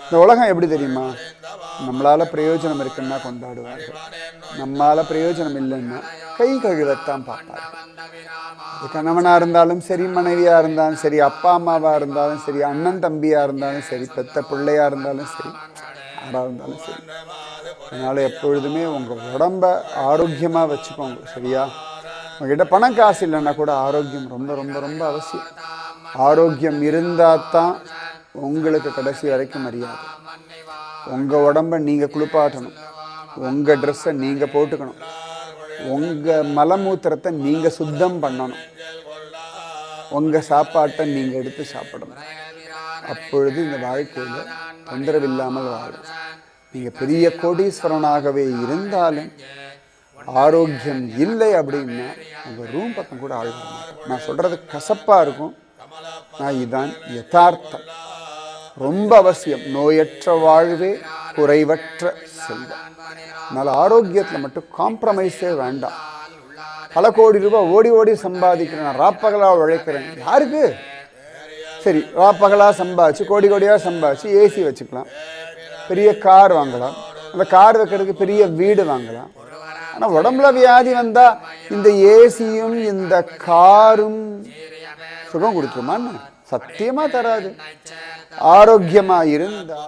இந்த உலகம் எப்படி தெரியுமா? நம்மளால பிரயோஜனம் இருக்குன்னா கொண்டாடுவார்கள், நம்மளால பிரயோஜனம் இல்லைன்னா கை கழுவத்தான் பார்ப்பார்கள். அது கணவனா இருந்தாலும் சரி, மனைவியா இருந்தாலும் சரி, அப்பா அம்மாவா இருந்தாலும் சரி, அண்ணன் தம்பியா இருந்தாலும் சரி, பெத்த பிள்ளையா இருந்தாலும் சரி, யாரா இருந்தாலும் சரி. அதனால எப்பொழுதுமே உங்க உடம்ப ஆரோக்கியமா வச்சுக்கோங்க. சரியா? உங்ககிட்ட பணம் காசு இல்லைன்னா கூட ஆரோக்கியம் ரொம்ப ரொம்ப ரொம்ப அவசியம். ஆரோக்கியம் இருந்தால் தான் உங்களுக்கு கடைசி வரைக்கும் மரியாதை. உங்கள் உடம்பை நீங்கள் குளிப்பாட்டணும், உங்கள் ட்ரெஸ்ஸை நீங்கள் போட்டுக்கணும், உங்கள் மலமூத்திரத்தை நீங்கள் சுத்தம் பண்ணணும், உங்கள் சாப்பாட்டை நீங்கள் எடுத்து சாப்பிடணும். அப்பொழுது இந்த வாழ்க்கையில் தொந்தரவில்லாமல் வாழும். நீங்கள் பெரிய கோடீஸ்வரனாகவே இருந்தாலும் ஆரோக்கியம் இல்லை அப்படின்னா உங்கள் ரூம் பக்கம் கூட ஆள் வர மாட்டோம். நான் சொல்கிறது கசப்பாக இருக்கும், நான் இதுதான் யதார்த்தம். ரொம்ப அவசியம். நோயற்ற வாழ்வே குறைவற்ற செல்வம். அதனால் ஆரோக்கியத்தில் மட்டும் காம்ப்ரமைஸே வேண்டாம். பல கோடி ரூபாய் ஓடி ஓடி சம்பாதிக்கிறேன், ராப்பகலாக உழைக்கிறேன். யாருக்கு? சரி, ராப்பகலாக சம்பாதிச்சு கோடி கோடியாக சம்பாதிச்சு ஏசி வச்சுக்கலாம், பெரிய கார் வாங்கலாம், அந்த கார் வைக்கிறதுக்கு பெரிய வீடு வாங்கலாம். ஆனால் உடம்புல வியாதி வந்தால் இந்த ஏசியும் இந்த காரும் சுகம் கொடுத்துருமான்னு? சத்தியமாக தராது. ஆரோக்கியமாக இருந்தால்